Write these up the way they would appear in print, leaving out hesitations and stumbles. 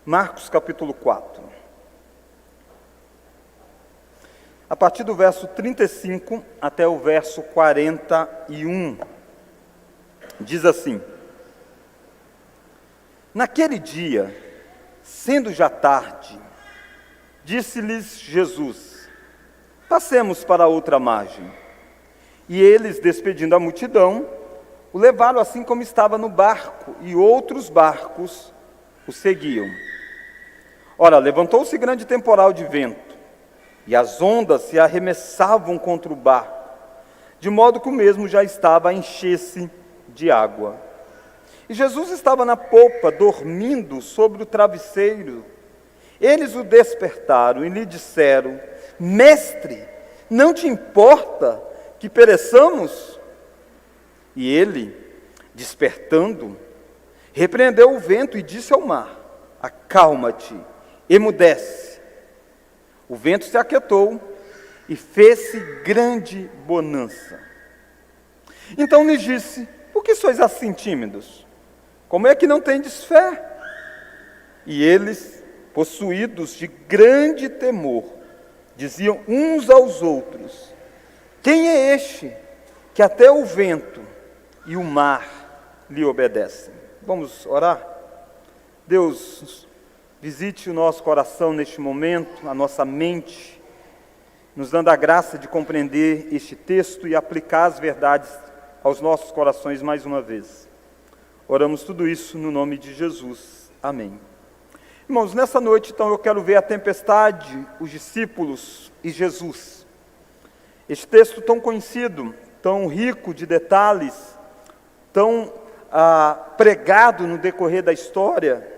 Marcos capítulo 4. A partir do verso 35 até o verso 41, diz assim: Naquele dia, sendo já tarde, disse-lhes Jesus: Passemos para a outra margem. E eles, despedindo a multidão, o levaram assim como estava no barco, e outros barcos o seguiam. Ora, levantou-se grande temporal de vento, e as ondas se arremessavam contra o barco, de modo que o mesmo já estava a encher-se de água. E Jesus estava na popa, dormindo sobre o travesseiro. Eles o despertaram e lhe disseram: Mestre, não te importa que pereçamos? E ele, despertando, repreendeu o vento e disse ao mar: Acalma-te, emudece. O vento se aquietou e fez-se grande bonança. Então lhes disse: Por que sois assim tímidos? Como é que não tendes fé? E eles, possuídos de grande temor, diziam uns aos outros: Quem é este que até o vento e o mar lhe obedecem? Vamos orar? Deus, visite o nosso coração neste momento, a nossa mente, nos dando a graça de compreender este texto e aplicar as verdades aos nossos corações mais uma vez. Oramos tudo isso no nome de Jesus. Amém. Irmãos, nessa noite, então, eu quero ver a tempestade, os discípulos e Jesus. Este texto tão conhecido, tão rico de detalhes, tão pregado no decorrer da história,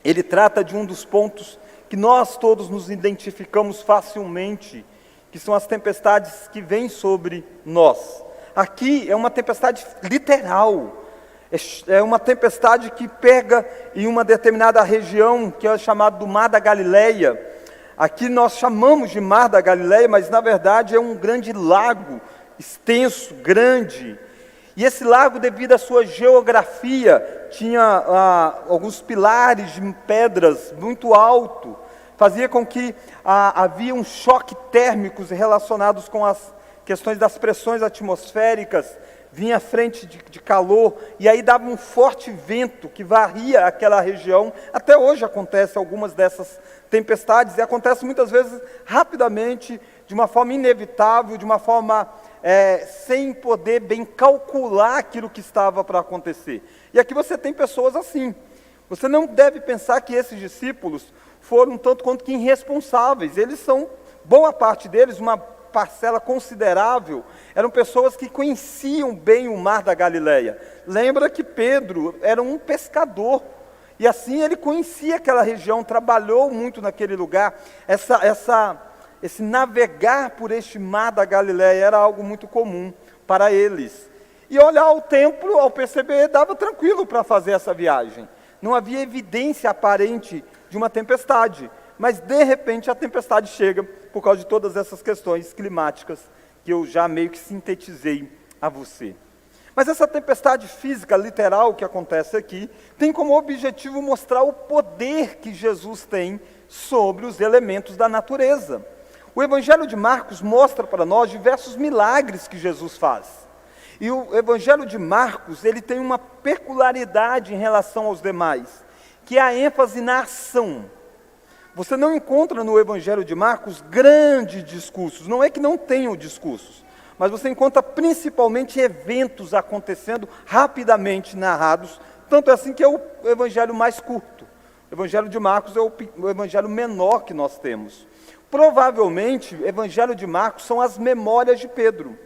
ele trata de um dos pontos que nós todos nos identificamos facilmente, que são as tempestades que vêm sobre nós. Aqui é uma tempestade literal, é uma tempestade que pega em uma determinada região, que é chamada do Mar da Galileia. Aqui nós chamamos de Mar da Galileia, mas na verdade é um grande lago, extenso, grande. E esse lago, devido à sua geografia, tinha alguns pilares de pedras muito alto, fazia com que havia um choque térmicos relacionados com as questões das pressões atmosféricas, vinha à frente de calor, e aí dava um forte vento que varria aquela região. Até hoje acontece algumas dessas tempestades, e acontece muitas vezes rapidamente, de uma forma inevitável, de uma forma sem poder bem calcular aquilo que estava para acontecer. E aqui você tem pessoas assim. Você não deve pensar que esses discípulos foram tanto quanto que irresponsáveis. Eles são, boa parte deles, uma parcela considerável, eram pessoas que conheciam bem o Mar da Galileia. Lembra que Pedro era um pescador, e assim ele conhecia aquela região, trabalhou muito naquele lugar. Esse navegar por este Mar da Galileia era algo muito comum para eles. E olhar o templo, ao perceber, dava tranquilo para fazer essa viagem. Não havia evidência aparente de uma tempestade, mas de repente a tempestade chega por causa de todas essas questões climáticas que eu já meio que sintetizei a você. Mas essa tempestade física, literal, que acontece aqui, tem como objetivo mostrar o poder que Jesus tem sobre os elementos da natureza. O Evangelho de Marcos mostra para nós diversos milagres que Jesus faz. E o Evangelho de Marcos, ele tem uma peculiaridade em relação aos demais, que é a ênfase na ação. Você não encontra no Evangelho de Marcos grandes discursos, não é que não tenham discursos, mas você encontra principalmente eventos acontecendo rapidamente narrados, tanto é assim que é o Evangelho mais curto. O Evangelho de Marcos é o Evangelho menor que nós temos. Provavelmente, o Evangelho de Marcos são as memórias de Pedro.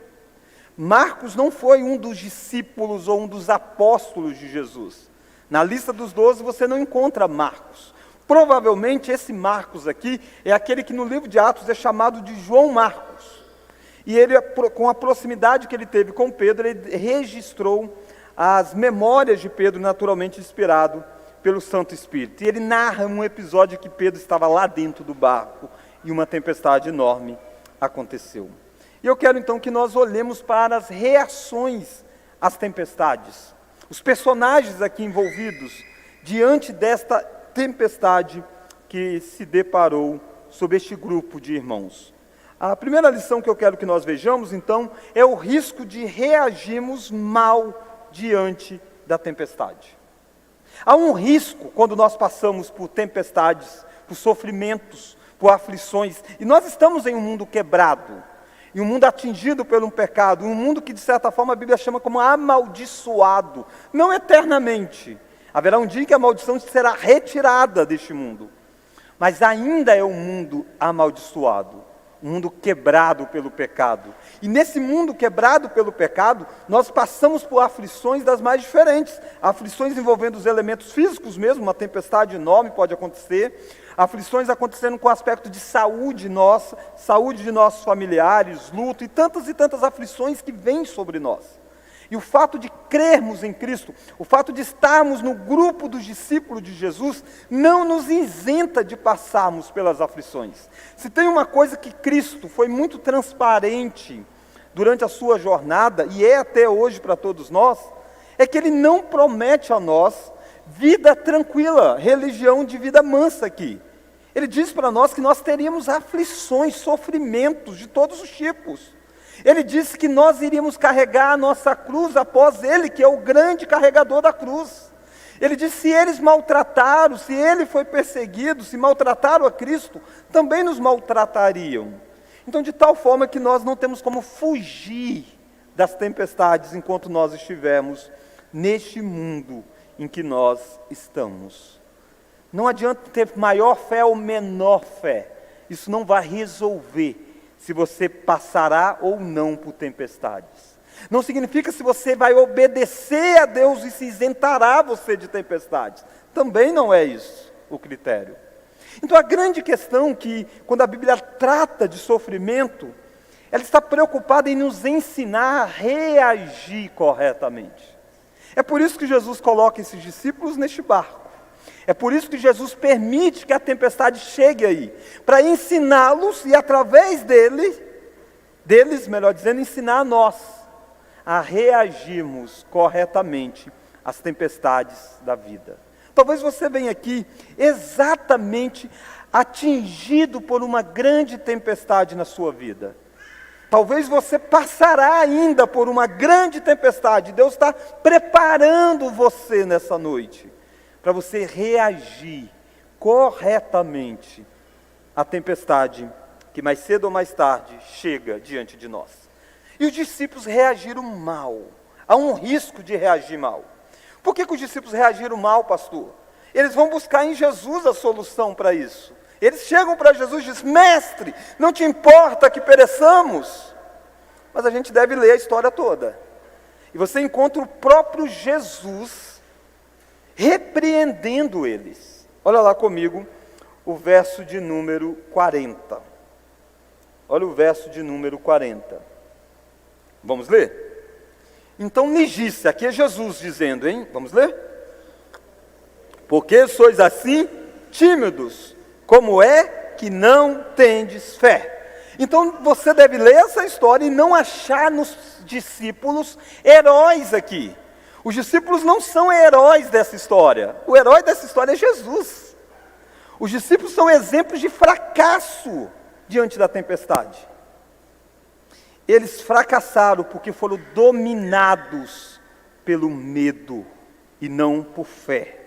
Marcos não foi um dos discípulos ou um dos apóstolos de Jesus. Na lista dos 12 você não encontra Marcos. Provavelmente esse Marcos aqui é aquele que no livro de Atos é chamado de João Marcos. E ele, com a proximidade que ele teve com Pedro, ele registrou as memórias de Pedro, naturalmente inspirado pelo Santo Espírito. E ele narra um episódio que Pedro estava lá dentro do barco e uma tempestade enorme aconteceu. E eu quero então que nós olhemos para as reações às tempestades. Os personagens aqui envolvidos, diante desta tempestade que se deparou sobre este grupo de irmãos. A primeira lição que eu quero que nós vejamos, então, é o risco de reagirmos mal diante da tempestade. Há um risco quando nós passamos por tempestades, por sofrimentos, por aflições, e nós estamos em um mundo quebrado, em um mundo atingido pelo pecado, um mundo que de certa forma a Bíblia chama como amaldiçoado, não eternamente. Haverá um dia em que a maldição será retirada deste mundo, mas ainda é um mundo amaldiçoado, um mundo quebrado pelo pecado. E nesse mundo quebrado pelo pecado, nós passamos por aflições das mais diferentes. Aflições envolvendo os elementos físicos mesmo, uma tempestade enorme pode acontecer. Aflições acontecendo com o aspecto de saúde nossa, saúde de nossos familiares, luto e tantas aflições que vêm sobre nós. E o fato de crermos em Cristo, o fato de estarmos no grupo dos discípulos de Jesus, não nos isenta de passarmos pelas aflições. Se tem uma coisa que Cristo foi muito transparente durante a sua jornada, e é até hoje para todos nós, é que Ele não promete a nós vida tranquila, religião de vida mansa aqui. Ele diz para nós que nós teríamos aflições, sofrimentos de todos os tipos. Ele disse que nós iríamos carregar a nossa cruz após Ele, que é o grande carregador da cruz. Ele disse: se eles maltrataram, se Ele foi perseguido, se maltrataram a Cristo, também nos maltratariam. Então, de tal forma que nós não temos como fugir das tempestades enquanto nós estivermos neste mundo em que nós estamos. Não adianta ter maior fé ou menor fé, isso não vai resolver se você passará ou não por tempestades. Não significa se você vai obedecer a Deus e se isentará você de tempestades. Também não é isso o critério. Então a grande questão é que, quando a Bíblia trata de sofrimento, ela está preocupada em nos ensinar a reagir corretamente. É por isso que Jesus coloca esses discípulos neste barco. É por isso que Jesus permite que a tempestade chegue aí, para ensiná-los e através deles, melhor dizendo, ensinar a nós a reagirmos corretamente às tempestades da vida. Talvez você venha aqui exatamente atingido por uma grande tempestade na sua vida. Talvez você passará ainda por uma grande tempestade. Deus está preparando você nessa noite para você reagir corretamente à tempestade que mais cedo ou mais tarde chega diante de nós. E os discípulos reagiram mal. Há um risco de reagir mal. Por que os discípulos reagiram mal, pastor? Eles vão buscar em Jesus a solução para isso. Eles chegam para Jesus e dizem: mestre, não te importa que pereçamos? Mas a gente deve ler a história toda. E você encontra o próprio Jesus repreendendo eles. Olha lá comigo o verso de número 40. Olha o verso de número 40. Vamos ler? Então lhes disse, aqui é Jesus dizendo, hein? Vamos ler? Porque sois assim tímidos, como é que não tendes fé? Então você deve ler essa história e não achar nos discípulos heróis aqui. Os discípulos não são heróis dessa história. O herói dessa história é Jesus. Os discípulos são exemplos de fracasso diante da tempestade. Eles fracassaram porque foram dominados pelo medo e não por fé.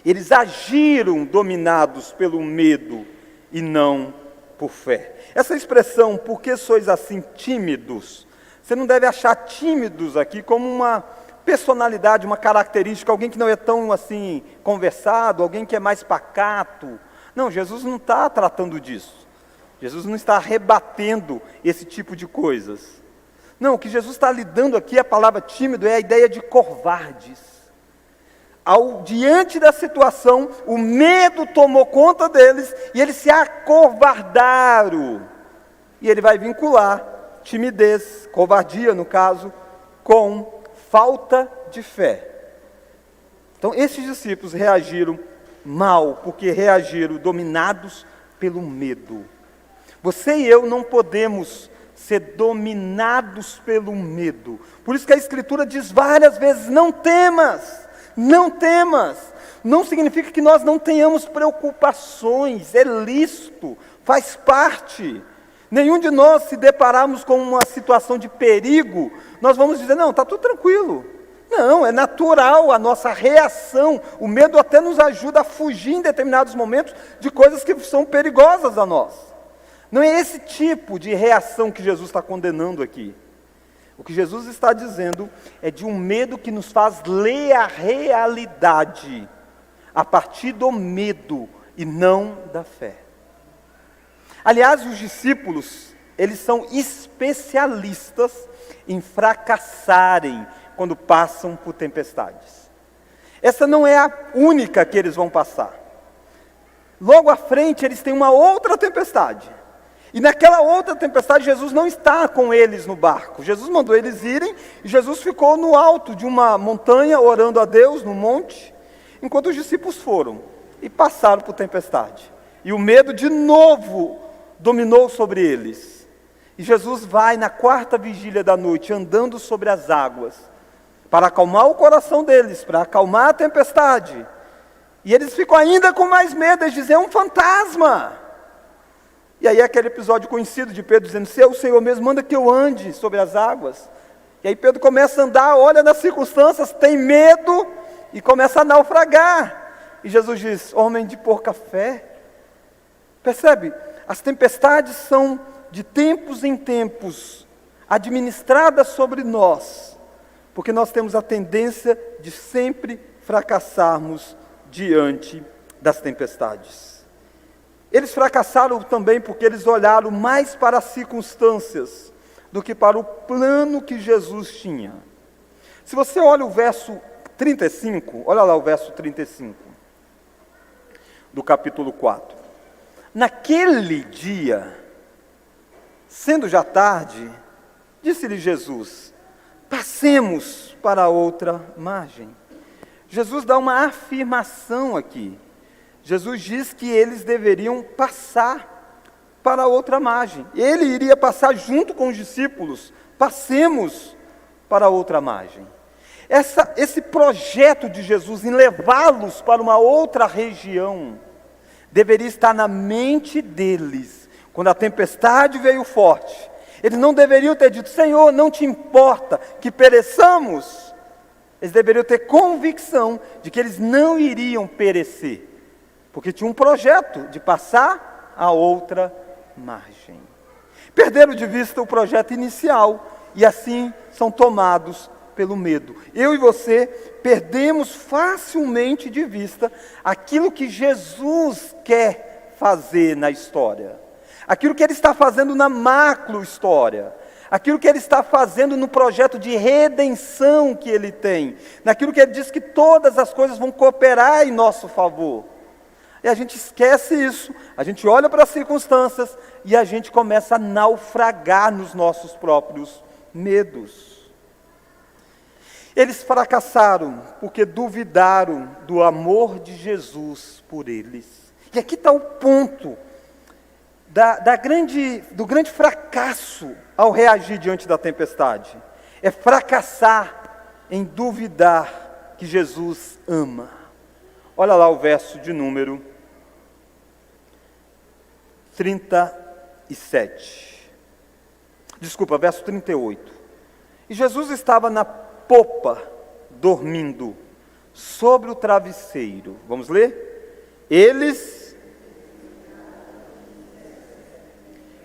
Eles agiram dominados pelo medo e não por fé. Essa expressão, por que sois assim tímidos? Você não deve achar tímidos aqui como uma personalidade, uma característica, alguém que não é tão assim conversado, alguém que é mais pacato. Não, Jesus não está tratando disso. Jesus não está rebatendo esse tipo de coisas. Não, o que Jesus está lidando aqui, a palavra tímido, é a ideia de covardes. Diante da situação, o medo tomou conta deles e eles se acovardaram. E ele vai vincular timidez, covardia no caso, com falta de fé. Então esses discípulos reagiram mal, porque reagiram dominados pelo medo. Você e eu não podemos ser dominados pelo medo. Por isso que a Escritura diz várias vezes: não temas, não temas. Não significa que nós não tenhamos preocupações, é lícito, faz parte. Nenhum de nós, se depararmos com uma situação de perigo, nós vamos dizer, não, está tudo tranquilo. Não, é natural a nossa reação. O medo até nos ajuda a fugir em determinados momentos de coisas que são perigosas a nós. Não é esse tipo de reação que Jesus está condenando aqui. O que Jesus está dizendo é de um medo que nos faz ler a realidade a partir do medo e não da fé. Aliás, os discípulos, eles são especialistas em fracassarem quando passam por tempestades. Essa não é a única que eles vão passar. Logo à frente, eles têm uma outra tempestade. E naquela outra tempestade, Jesus não está com eles no barco. Jesus mandou eles irem, e Jesus ficou no alto de uma montanha, orando a Deus, no monte, enquanto os discípulos foram e passaram por tempestade. E o medo de novo dominou sobre eles. E Jesus vai na quarta vigília da noite, andando sobre as águas, para acalmar o coração deles, para acalmar a tempestade. E eles ficam ainda com mais medo, eles dizem, é um fantasma. E aí aquele episódio conhecido de Pedro dizendo, se é o Senhor mesmo, manda que eu ande sobre as águas. E aí Pedro começa a andar, olha nas circunstâncias, tem medo e começa a naufragar. E Jesus diz, homem de pouca fé. Percebe? As tempestades são de tempos em tempos administradas sobre nós, porque nós temos a tendência de sempre fracassarmos diante das tempestades. Eles fracassaram também porque eles olharam mais para as circunstâncias do que para o plano que Jesus tinha. Se você olha o verso 35, olha lá o verso 35 do capítulo 4. Naquele dia, sendo já tarde, disse-lhe Jesus, passemos para outra margem. Jesus dá uma afirmação aqui. Jesus diz que eles deveriam passar para outra margem. Ele iria passar junto com os discípulos. Passemos para outra margem. Esse projeto de Jesus em levá-los para uma outra região deveria estar na mente deles. Quando a tempestade veio forte, eles não deveriam ter dito, Senhor, não te importa que pereçamos. Eles deveriam ter convicção de que eles não iriam perecer, porque tinha um projeto de passar a outra margem. Perderam de vista o projeto inicial e assim são tomados pelo medo. Eu e você perdemos facilmente de vista aquilo que Jesus quer fazer na história, aquilo que Ele está fazendo na macro história, aquilo que Ele está fazendo no projeto de redenção que Ele tem, naquilo que Ele diz que todas as coisas vão cooperar em nosso favor. E a gente esquece isso, a gente olha para as circunstâncias e a gente começa a naufragar nos nossos próprios medos. Eles fracassaram porque duvidaram do amor de Jesus por eles. E aqui está o ponto do grande fracasso ao reagir diante da tempestade. É fracassar em duvidar que Jesus ama. Olha lá o verso de número 37. Desculpa, verso 38. E Jesus estava na popa, dormindo, sobre o travesseiro. Vamos ler? Eles,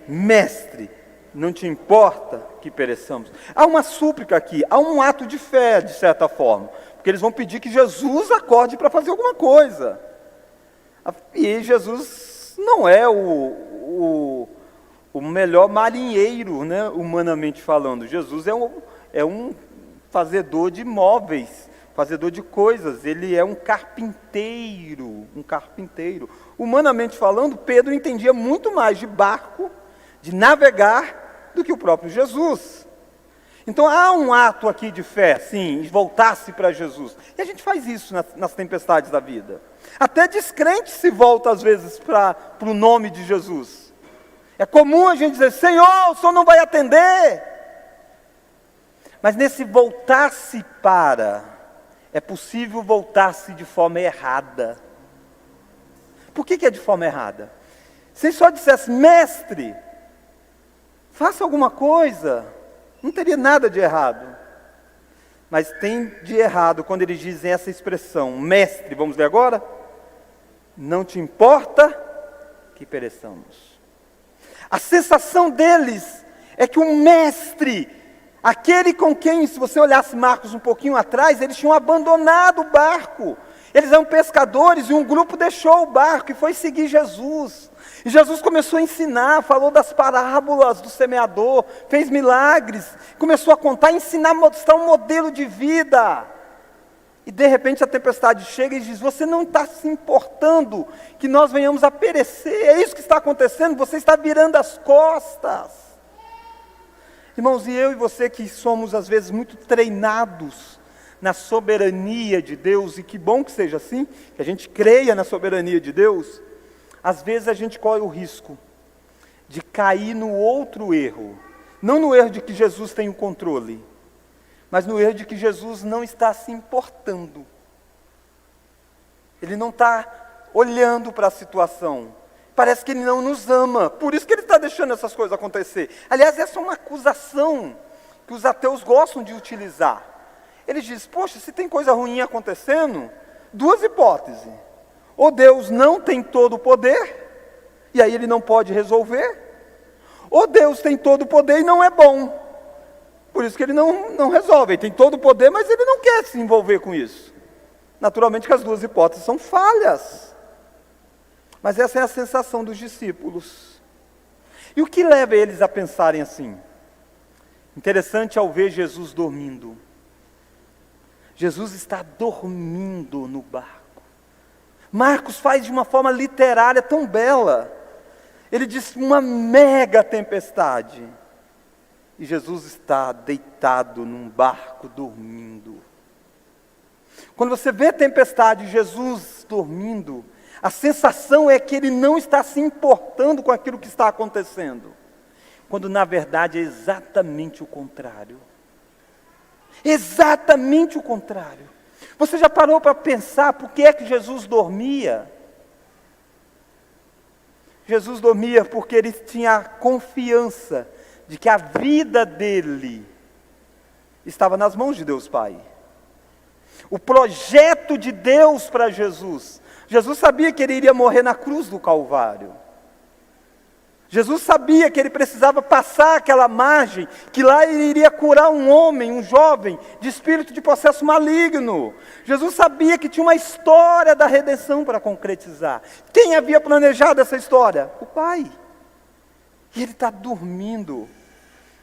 mestre, não te importa que pereçamos? Há uma súplica aqui, há um ato de fé, de certa forma, porque eles vão pedir que Jesus acorde para fazer alguma coisa. E Jesus não é o melhor marinheiro, né, humanamente falando. Jesus é um fazedor de móveis, fazedor de coisas, ele é um carpinteiro. Humanamente falando, Pedro entendia muito mais de barco, de navegar, do que o próprio Jesus. Então há um ato aqui de fé, sim, voltar-se para Jesus. E a gente faz isso nas tempestades da vida. Até descrente se volta às vezes para o nome de Jesus. É comum a gente dizer, Senhor, o Senhor não vai atender. Mas nesse voltar-se para, é possível voltar-se de forma errada. Por que é de forma errada? Se ele só dissesse, mestre, faça alguma coisa, não teria nada de errado. Mas tem de errado quando eles dizem essa expressão, mestre, vamos ler agora? Não te importa que pereçamos. A sensação deles é que o mestre, aquele com quem, se você olhasse Marcos um pouquinho atrás, eles tinham abandonado o barco. Eles eram pescadores e um grupo deixou o barco e foi seguir Jesus. E Jesus começou a ensinar, falou das parábolas do semeador, fez milagres, começou a contar, ensinar, mostrar um modelo de vida. E de repente a tempestade chega e diz, você não está se importando que nós venhamos a perecer, é isso que está acontecendo, você está virando as costas. Irmãos, e eu e você que somos às vezes muito treinados na soberania de Deus, e que bom que seja assim, que a gente creia na soberania de Deus, às vezes a gente corre o risco de cair no outro erro, não no erro de que Jesus tem o controle, mas no erro de que Jesus não está se importando. Ele não está olhando para a situação. Parece que Ele não nos ama, por isso que Ele está deixando essas coisas acontecer. Aliás, essa é uma acusação que os ateus gostam de utilizar. Eles dizem, poxa, se tem coisa ruim acontecendo, duas hipóteses. Ou Deus não tem todo o poder, e aí Ele não pode resolver, ou Deus tem todo o poder e não é bom. Por isso que Ele não resolve, Ele tem todo o poder, mas Ele não quer se envolver com isso. Naturalmente que as duas hipóteses são falhas. Mas essa é a sensação dos discípulos. E o que leva eles a pensarem assim? Interessante ao ver Jesus dormindo. Jesus está dormindo no barco. Marcos faz de uma forma literária tão bela. Ele diz uma mega tempestade. E Jesus está deitado num barco dormindo. Quando você vê tempestade e Jesus dormindo, a sensação é que Ele não está se importando com aquilo que está acontecendo. Quando na verdade é exatamente o contrário. Exatamente o contrário. Você já parou para pensar por que é que Jesus dormia? Jesus dormia porque Ele tinha confiança de que a vida dele estava nas mãos de Deus Pai. O projeto de Deus para Jesus. Jesus sabia que Ele iria morrer na cruz do Calvário. Jesus sabia que Ele precisava passar aquela margem, que lá Ele iria curar um homem, um jovem, de espírito de processo maligno. Jesus sabia que tinha uma história da redenção para concretizar. Quem havia planejado essa história? O Pai. E Ele está dormindo,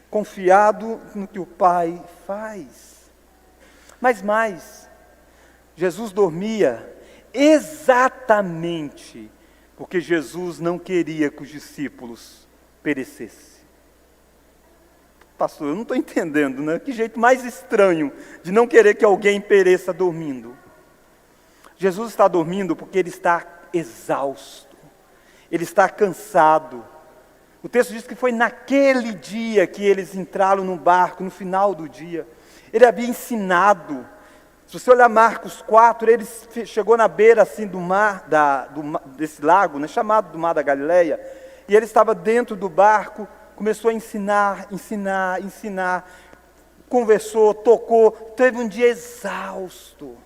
confiado no que o Pai faz. Mas mais, Jesus dormia exatamente porque Jesus não queria que os discípulos perecessem. Pastor, eu não estou entendendo, né? Que jeito mais estranho de não querer que alguém pereça dormindo. Jesus está dormindo porque Ele está exausto, Ele está cansado. O texto diz que foi naquele dia que eles entraram no barco, no final do dia. Ele havia ensinado. Se você olhar Marcos 4, ele chegou na beira assim do mar, desse lago, né, chamado do Mar da Galileia, e ele estava dentro do barco, começou a ensinar, conversou, tocou, teve um dia exausto,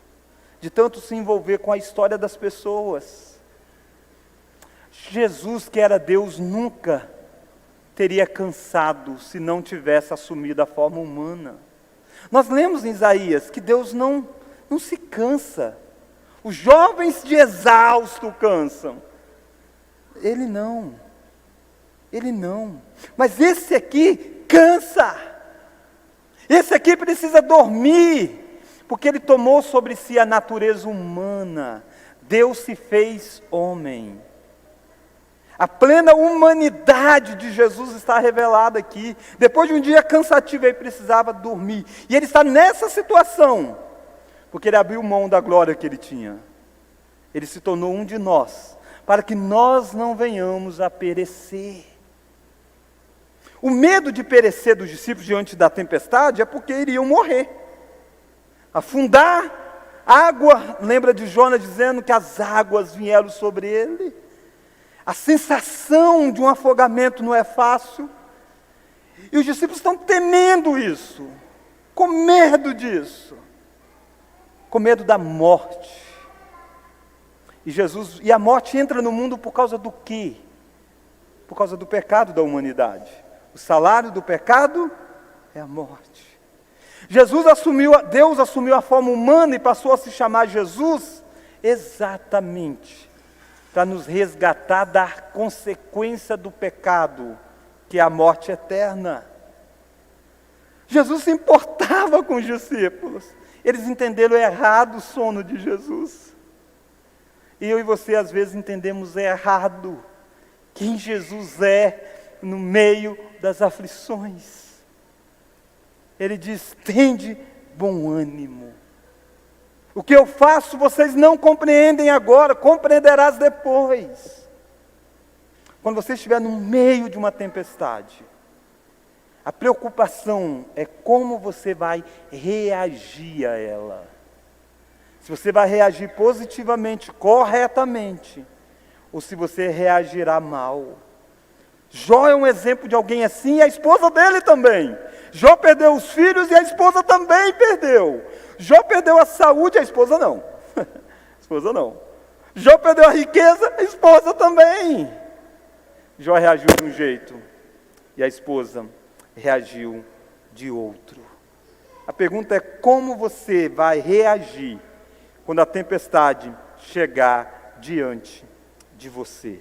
de tanto se envolver com a história das pessoas. Jesus, que era Deus, nunca teria cansado se não tivesse assumido a forma humana. Nós lemos em Isaías que Deus não se cansa. Os jovens de exausto cansam. Ele não. Mas esse aqui cansa. Esse aqui precisa dormir, porque Ele tomou sobre si a natureza humana. Deus se fez homem. A plena humanidade de Jesus está revelada aqui. Depois de um dia cansativo, Ele precisava dormir. E Ele está nessa situação, porque Ele abriu mão da glória que Ele tinha. Ele se tornou um de nós, para que nós não venhamos a perecer. O medo de perecer dos discípulos diante da tempestade é porque iriam morrer, afundar, Água, lembra de Jonas dizendo que as águas vieram sobre ele? A sensação de um afogamento não é fácil. E os discípulos estão temendo isso, com medo disso, com medo da morte. E a morte entra no mundo por causa do quê? Por causa do pecado da humanidade. O salário do pecado é a morte. Deus assumiu a forma humana e passou a se chamar Jesus exatamente para nos resgatar da consequência do pecado, que é a morte eterna. Jesus se importava com os discípulos. Eles entenderam errado o sono de Jesus. E eu e você às vezes entendemos errado quem Jesus é no meio das aflições. Ele diz: tende bom ânimo. O que eu faço vocês não compreendem agora, compreenderás depois. Quando você estiver no meio de uma tempestade, a preocupação é como você vai reagir a ela. Se você vai reagir positivamente, corretamente, ou se você reagirá mal. Jó é um exemplo de alguém assim, e a esposa dele também. Jó perdeu os filhos e a esposa também perdeu. Jó perdeu a saúde, a esposa não. A esposa não. Jó perdeu a riqueza, a esposa também. Jó reagiu de um jeito e a esposa reagiu de outro. A pergunta é: como você vai reagir quando a tempestade chegar diante de você?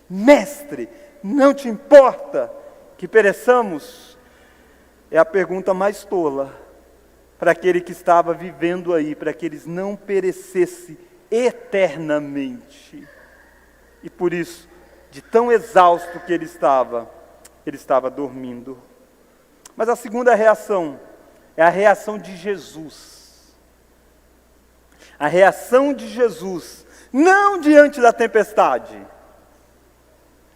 Mestre, não te importa que pereçamos? É a pergunta mais tola para aquele que estava vivendo aí, para que eles não perecessem eternamente. E por isso, de tão exausto que ele estava dormindo. Mas a segunda reação é a reação de Jesus. A reação de Jesus, não diante da tempestade.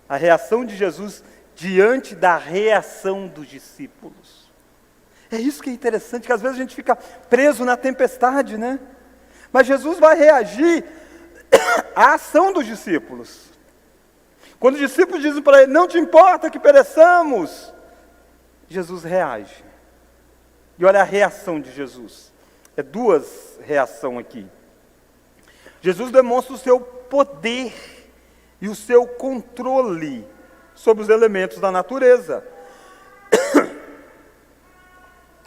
A reação de Jesus diante da reação dos discípulos. É isso que é interessante, que às vezes a gente fica preso na tempestade, né? Mas Jesus vai reagir à ação dos discípulos. Quando os discípulos dizem para ele: não te importa que pereçamos, Jesus reage. E olha a reação de Jesus. É duas reações aqui. Jesus demonstra o seu poder e o seu controle sobre os elementos da natureza.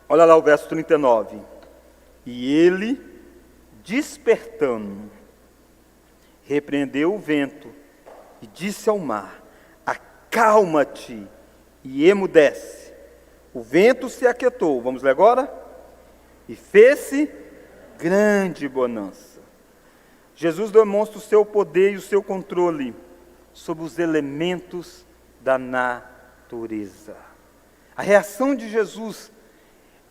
Olha lá o verso 39. E ele, despertando, repreendeu o vento e disse ao mar: acalma-te e emudece. O vento se aquietou, vamos ler agora? E fez-se grande bonança. Jesus demonstra o seu poder e o seu controle sobre os elementos da natureza. A reação de Jesus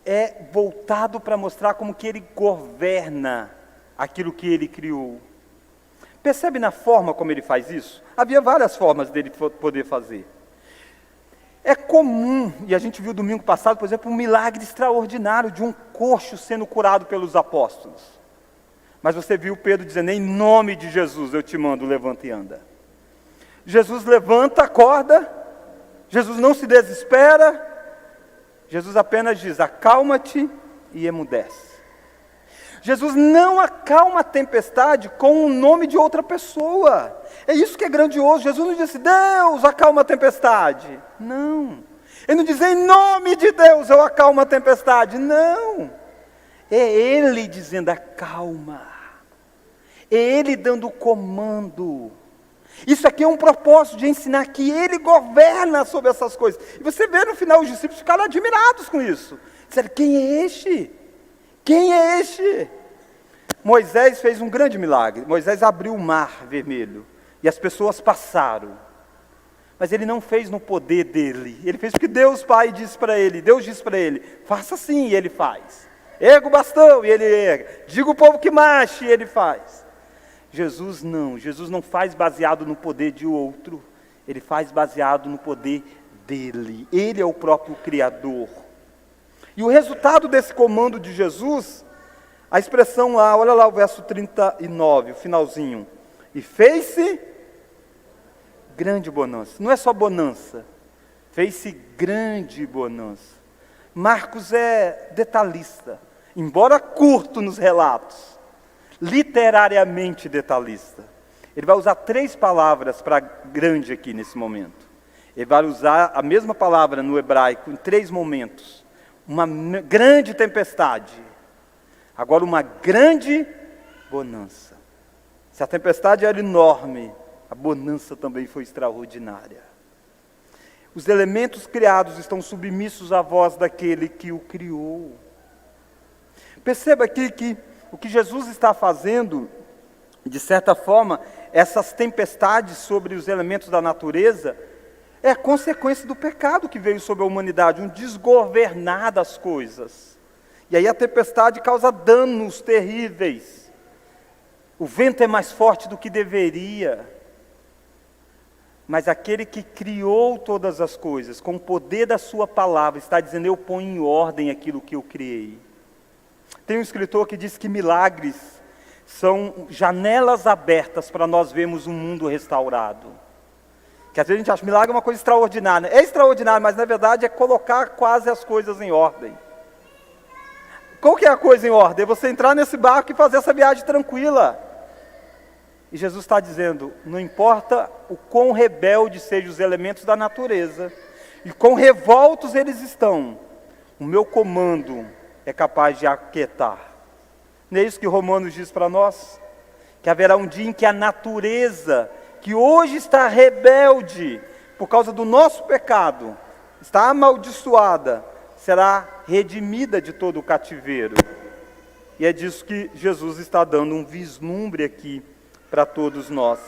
é voltado para mostrar como que ele governa aquilo que ele criou. Percebe na forma como ele faz isso? Havia várias formas dele poder fazer. É comum, e a gente viu domingo passado, por exemplo, um milagre extraordinário de um coxo sendo curado pelos apóstolos. Mas você viu Pedro dizendo: em nome de Jesus eu te mando, levanta e anda. Jesus levanta, acorda, Jesus não se desespera, Jesus apenas diz: acalma-te e emudece. Jesus não acalma a tempestade com o nome de outra pessoa. É isso que é grandioso. Jesus não disse: Deus, acalma a tempestade. Não. Ele não diz: em nome de Deus eu acalmo a tempestade. Não. É Ele dizendo: acalma. É Ele dando o comando. Isso aqui é um propósito de ensinar que Ele governa sobre essas coisas. E você vê no final os discípulos ficaram admirados com isso. Disseram: quem é este? Quem é este? Moisés fez um grande milagre. Moisés abriu o mar vermelho e as pessoas passaram. Mas ele não fez no poder dele. Ele fez porque Deus Pai disse para ele. Deus disse para ele: faça assim, e ele faz. Erga o bastão, e ele erga. Diga o povo que marche, e ele faz. Jesus não faz baseado no poder de outro. Ele faz baseado no poder dele. Ele é o próprio Criador. E o resultado desse comando de Jesus, A expressão lá, olha lá o verso 39, o finalzinho. E fez-se grande bonança. Não é só bonança, fez-se grande bonança. Marcos é detalhista, embora curto nos relatos, literariamente detalhista. Ele vai usar 3 palavras para grande aqui nesse momento. Ele vai usar a mesma palavra no hebraico em 3 momentos. Uma grande tempestade, agora uma grande bonança. Se a tempestade era enorme, a bonança também foi extraordinária. Os elementos criados estão submissos à voz daquele que o criou. Perceba aqui que o que Jesus está fazendo, de certa forma, essas tempestades sobre os elementos da natureza, é a consequência do pecado que veio sobre a humanidade, um desgovernar das coisas. E aí a tempestade causa danos terríveis. O vento é mais forte do que deveria. Mas aquele que criou todas as coisas, com o poder da sua palavra, está dizendo: eu ponho em ordem aquilo que eu criei. Tem um escritor que diz que milagres são janelas abertas para nós vermos um mundo restaurado. Que às vezes a gente acha que milagre é uma coisa extraordinária. É extraordinário, mas na verdade é colocar quase as coisas em ordem. Qual que é a coisa em ordem? É você entrar nesse barco e fazer essa viagem tranquila. E Jesus está dizendo: não importa o quão rebeldes sejam os elementos da natureza, e quão revoltos eles estão, o meu comando é capaz de aquietar. Não é isso que Romanos diz para nós? Que haverá um dia em que a natureza, que hoje está rebelde, por causa do nosso pecado, está amaldiçoada, será redimida de todo o cativeiro. E é disso que Jesus está dando um vislumbre aqui para todos nós.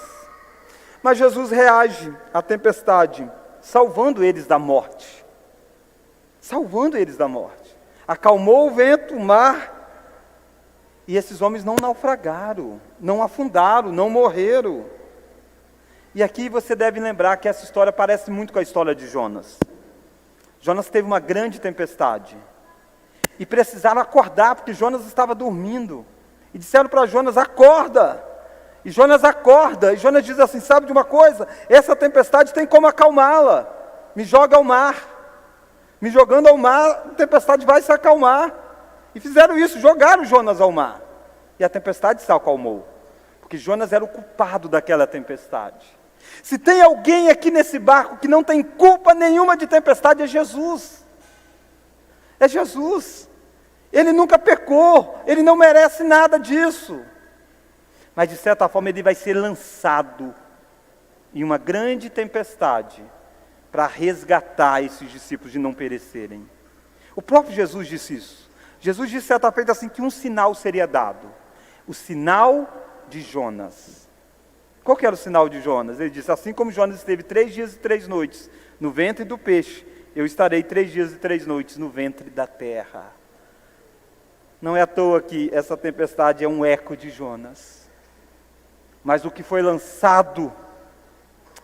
Mas Jesus reage à tempestade, salvando eles da morte. Salvando eles da morte. Acalmou o vento, o mar, e esses homens não naufragaram, não afundaram, não morreram. E aqui você deve lembrar que essa história parece muito com a história de Jonas. Jonas teve uma grande tempestade, e precisaram acordar, porque Jonas estava dormindo. E disseram para Jonas: acorda! E Jonas acorda, e Jonas diz assim: sabe de uma coisa? Essa tempestade tem como acalmá-la. Me joga ao mar. Me jogando ao mar, a tempestade vai se acalmar. E fizeram isso, jogaram Jonas ao mar. E a tempestade se acalmou. Porque Jonas era o culpado daquela tempestade. Se tem alguém aqui nesse barco que não tem culpa nenhuma de tempestade, é Jesus. É Jesus. Ele nunca pecou, ele não merece nada disso. Mas de certa forma ele vai ser lançado em uma grande tempestade para resgatar esses discípulos de não perecerem. O próprio Jesus disse isso. Jesus disse certa feita assim que um sinal seria dado. O sinal de Jonas. Qual que era o sinal de Jonas? Ele disse: assim como Jonas esteve 3 dias e 3 noites no ventre do peixe, eu estarei 3 dias e 3 noites no ventre da terra. Não é à toa que essa tempestade é um eco de Jonas. Mas o que foi lançado,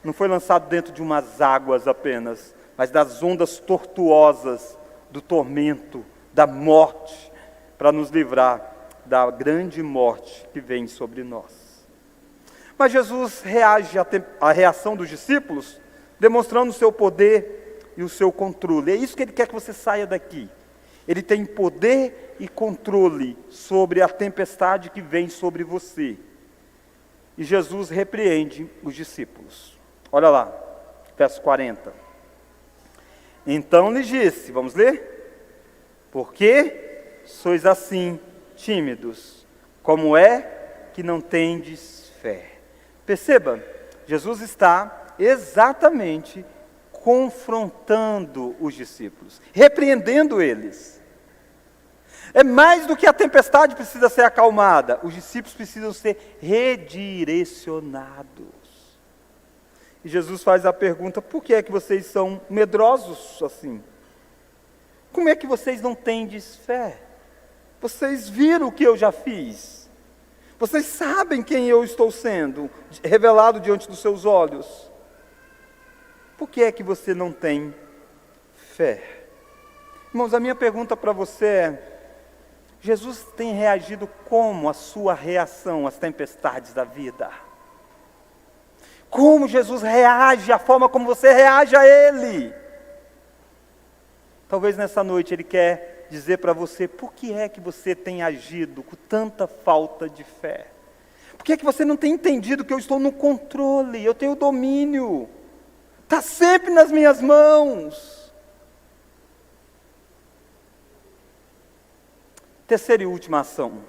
não foi lançado dentro de umas águas apenas, mas das ondas tortuosas, do tormento, da morte, para nos livrar da grande morte que vem sobre nós. Mas Jesus reage à reação dos discípulos, demonstrando o seu poder e o seu controle. É isso que ele quer que você saia daqui. Ele tem poder e controle sobre a tempestade que vem sobre você. E Jesus repreende os discípulos. Olha lá, verso 40. Então lhe disse, vamos ler? Por que sois assim tímidos? Como é que não tendes fé? Perceba, Jesus está exatamente confrontando os discípulos, repreendendo eles. É mais do que a tempestade precisa ser acalmada, os discípulos precisam ser redirecionados. E Jesus faz a pergunta: por que é que vocês são medrosos assim? Como é que vocês não tendes fé? Vocês viram o que eu já fiz? Vocês sabem quem eu estou sendo, revelado diante dos seus olhos? Por que é que você não tem fé? Irmãos, a minha pergunta para você é: Jesus tem reagido como a sua reação às tempestades da vida? Como Jesus reage, a forma como você reage a Ele? Talvez nessa noite Ele quer dizer para você, por que é que você tem agido com tanta falta de fé? Por que é que você não tem entendido que eu estou no controle, eu tenho domínio, está sempre nas minhas mãos? Terceira e última ação,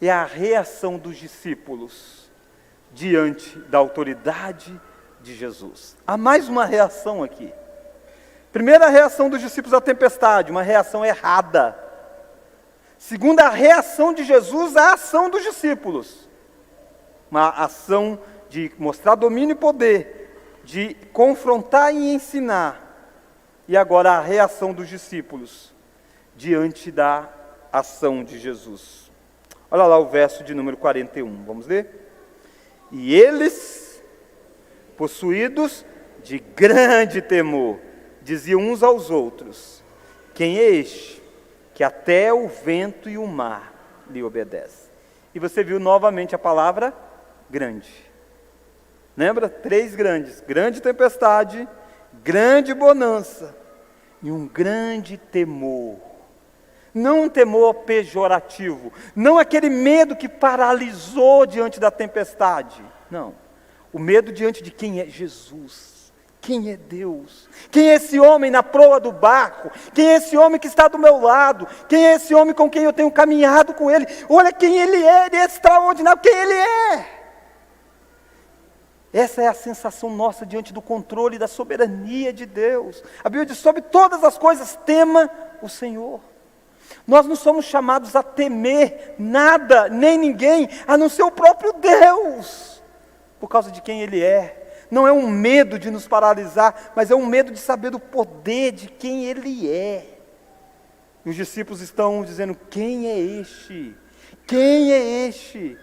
é a reação dos discípulos diante da autoridade de Jesus. Há mais uma reação aqui. Primeira reação dos discípulos à tempestade, uma reação errada. Segunda, a reação de Jesus à ação dos discípulos. Uma ação de mostrar domínio e poder, de confrontar e ensinar. E agora a reação dos discípulos diante da ação de Jesus. Olha lá o verso de número 41, vamos ler? E eles, possuídos de grande temor, diziam uns aos outros, quem é este, que até o vento e o mar lhe obedecem? E você viu novamente a palavra grande. Lembra? 3 grandes. Grande tempestade, grande bonança e um grande temor. Não um temor pejorativo, não aquele medo que paralisou diante da tempestade. Não, o medo diante de quem é Jesus, quem é Deus, quem é esse homem na proa do barco, quem é esse homem que está do meu lado, quem é esse homem com quem eu tenho caminhado com ele, olha quem ele é extraordinário, quem ele é. Essa é a sensação nossa diante do controle da soberania de Deus. A Bíblia diz, sobre todas as coisas, tema o Senhor. Nós não somos chamados a temer nada, nem ninguém, a não ser o próprio Deus, por causa de quem Ele é. Não é um medo de nos paralisar, mas é um medo de saber do poder de quem Ele é. E os discípulos estão dizendo, quem é este? Quem é este?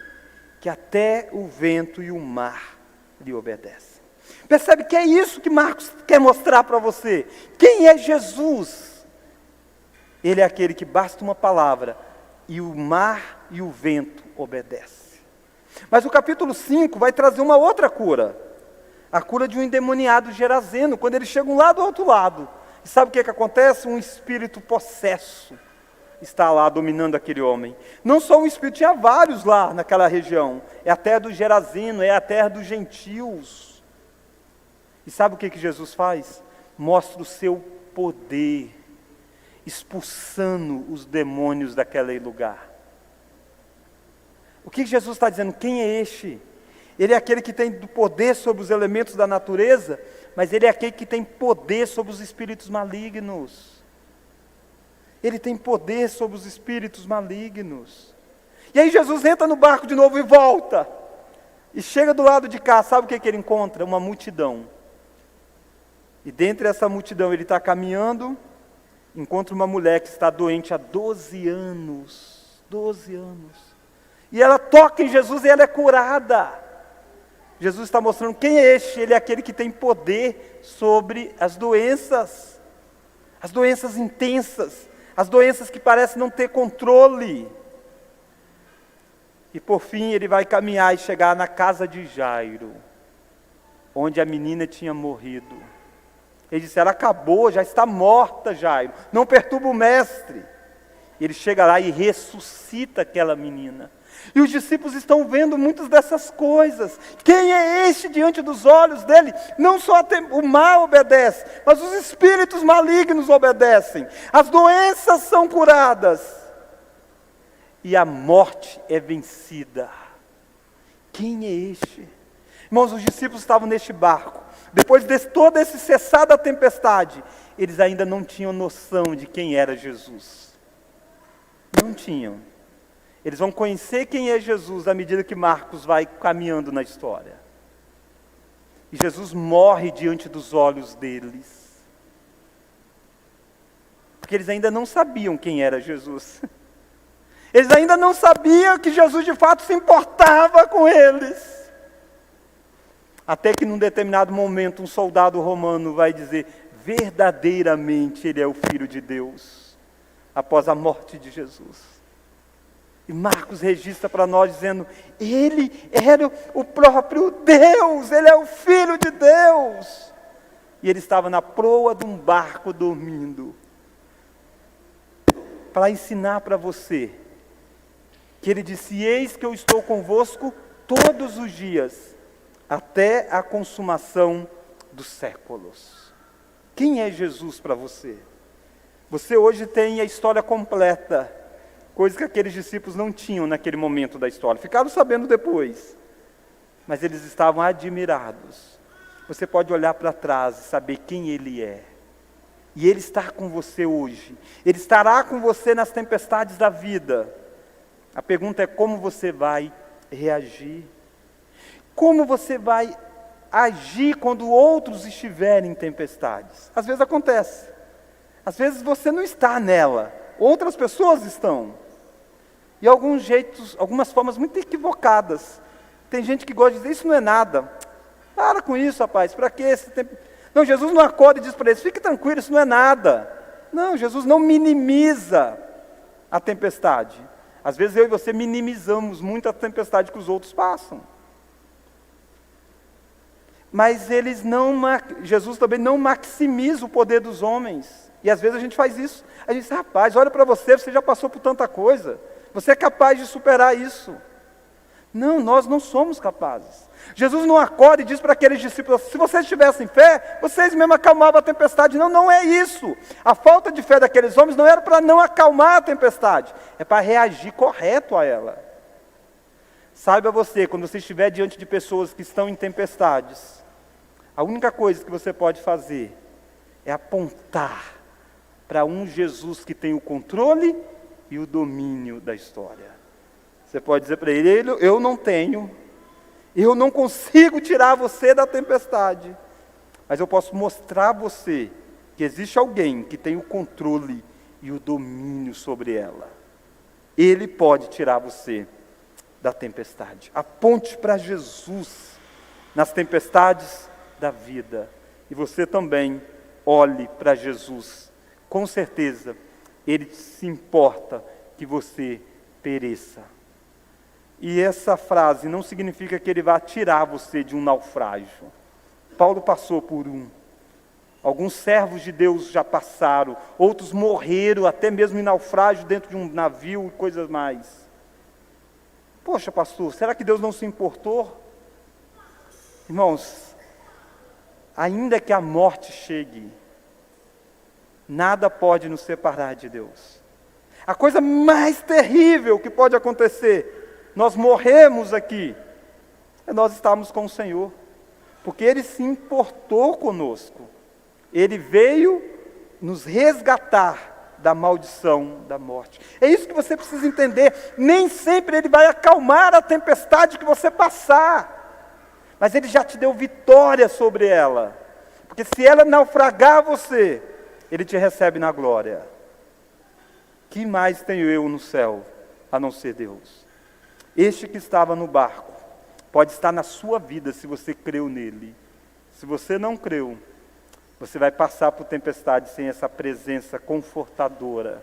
Que até o vento e o mar lhe obedecem. Percebe que é isso que Marcos quer mostrar para você. Quem é Jesus? Ele é aquele que basta uma palavra e o mar e o vento obedecem. Mas o capítulo 5 vai trazer uma outra cura. A cura de um endemoniado gerazeno, quando eles chegam lá do outro lado. E sabe o que acontece? Um espírito possesso está lá dominando aquele homem. Não só um espírito, tinha vários lá naquela região. É a terra do Gerazeno, é a terra dos gentios. E sabe o que Jesus faz? Mostra o seu poder, expulsando os demônios daquele lugar. O que Jesus está dizendo? Quem é este? Ele é aquele que tem poder sobre os elementos da natureza, mas ele é aquele que tem poder sobre os espíritos malignos. Ele tem poder sobre os espíritos malignos. E aí Jesus entra no barco de novo e volta. E chega do lado de cá, sabe o que ele encontra? Uma multidão. E dentre essa multidão ele está caminhando, encontra uma mulher que está doente há 12 anos. 12 anos. E ela toca em Jesus e ela é curada. Jesus está mostrando quem é este. Ele é aquele que tem poder sobre as doenças intensas, as doenças que parecem não ter controle. E por fim ele vai caminhar e chegar na casa de Jairo, onde a menina tinha morrido. Ele disse, ela acabou, já está morta, Jairo, não perturba o mestre. Ele chega lá e ressuscita aquela menina. E os discípulos estão vendo muitas dessas coisas. Quem é este diante dos olhos dele? Não só o mal obedece, mas os espíritos malignos obedecem. As doenças são curadas. E a morte é vencida. Quem é este? Irmãos, os discípulos estavam neste barco. Depois de todo esse cessar da tempestade, eles ainda não tinham noção de quem era Jesus. Não tinham. Eles vão conhecer quem é Jesus à medida que Marcos vai caminhando na história. E Jesus morre diante dos olhos deles. Porque eles ainda não sabiam quem era Jesus. Eles ainda não sabiam que Jesus de fato se importava com eles. Até que num determinado momento um soldado romano vai dizer, verdadeiramente ele é o Filho de Deus. após a morte de Jesus. E Marcos registra para nós dizendo, ele era o próprio Deus, ele é o Filho de Deus. E ele estava na proa de um barco dormindo, para ensinar para você, que ele disse, eis que eu estou convosco todos os dias, até a consumação dos séculos. Quem é Jesus para você? Você hoje tem a história completa, coisa que aqueles discípulos não tinham naquele momento da história, ficaram sabendo depois, mas eles estavam admirados. Você pode olhar para trás e saber quem Ele é, e Ele está com você hoje, Ele estará com você nas tempestades da vida. A pergunta é como você vai reagir, como você vai agir quando outros estiverem em tempestades. Às vezes acontece, às vezes você não está nela, outras pessoas estão, e algumas formas muito equivocadas. Tem gente que gosta de dizer, isso não é nada, para com isso rapaz, para que esse tempo? Não, Jesus não acorda e diz para eles, fique tranquilo, isso não é nada. Não, Jesus não minimiza a tempestade. Às vezes eu e você minimizamos muito a tempestade que os outros passam. Mas Jesus também não maximiza o poder dos homens. E às vezes a gente faz isso. A gente diz, rapaz, olha para você, você já passou por tanta coisa. Você é capaz de superar isso. Não, nós não somos capazes. Jesus não acorda e diz para aqueles discípulos, se vocês tivessem fé, vocês mesmo acalmavam a tempestade. Não, não é isso. A falta de fé daqueles homens não era para não acalmar a tempestade, é para reagir correto a ela. Saiba você, quando você estiver diante de pessoas que estão em tempestades, a única coisa que você pode fazer é apontar para um Jesus que tem o controle e o domínio da história. Você pode dizer para ele, eu não consigo tirar você da tempestade, mas eu posso mostrar a você que existe alguém que tem o controle e o domínio sobre ela. Ele pode tirar você da tempestade. Aponte para Jesus nas tempestades da vida. E você também olhe para Jesus. Com certeza, Ele se importa que você pereça. E essa frase não significa que Ele vai tirar você de um naufrágio. Paulo passou por um. Alguns servos de Deus já passaram. Outros morreram até mesmo em naufrágio dentro de um navio e coisas mais. Poxa, pastor, será que Deus não se importou? Irmãos, ainda que a morte chegue, nada pode nos separar de Deus. A coisa mais terrível que pode acontecer, nós morremos aqui, é nós estarmos com o Senhor, porque Ele se importou conosco. Ele veio nos resgatar da maldição da morte. É isso que você precisa entender. Nem sempre Ele vai acalmar a tempestade que você passar, mas Ele já te deu vitória sobre ela, porque se ela naufragar você, Ele te recebe na glória. Que mais tenho eu no céu, a não ser Deus? Este que estava no barco, pode estar na sua vida se você creu nele. Se você não creu, você vai passar por tempestade sem essa presença confortadora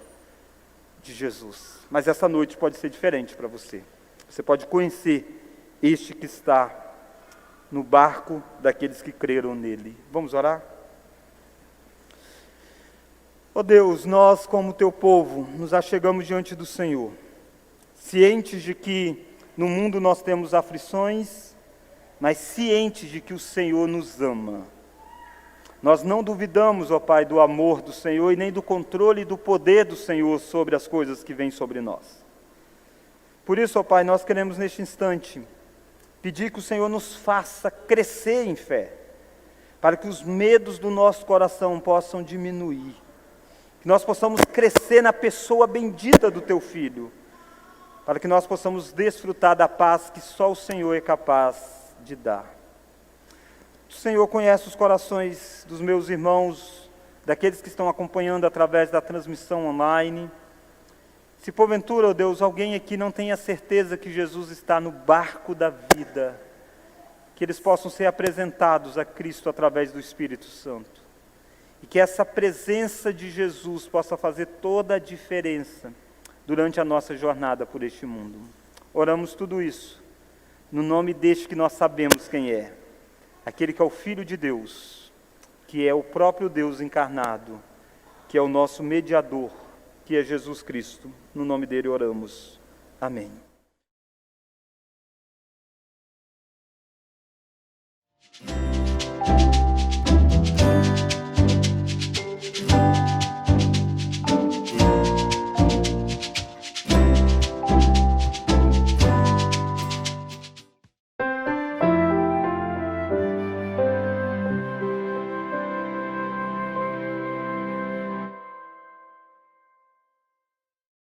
de Jesus. Mas essa noite pode ser diferente para você. Você pode conhecer este que está no barco daqueles que creram nele. Vamos orar? Ó Deus, nós como teu povo, nos achegamos diante do Senhor, cientes de que no mundo nós temos aflições, mas cientes de que o Senhor nos ama. Nós não duvidamos, ó Pai, do amor do Senhor e nem do controle e do poder do Senhor sobre as coisas que vêm sobre nós. Por isso, ó Pai, nós queremos neste instante pedir que o Senhor nos faça crescer em fé, para que os medos do nosso coração possam diminuir, que nós possamos crescer na pessoa bendita do Teu Filho, para que nós possamos desfrutar da paz que só o Senhor é capaz de dar. O Senhor conhece os corações dos meus irmãos, daqueles que estão acompanhando através da transmissão online. Se porventura, ó Deus, alguém aqui não tenha certeza que Jesus está no barco da vida, que eles possam ser apresentados a Cristo através do Espírito Santo. E que essa presença de Jesus possa fazer toda a diferença durante a nossa jornada por este mundo. Oramos tudo isso no nome deste que nós sabemos quem é, aquele que é o Filho de Deus, que é o próprio Deus encarnado, que é o nosso mediador, que é Jesus Cristo. No nome dele oramos. Amém.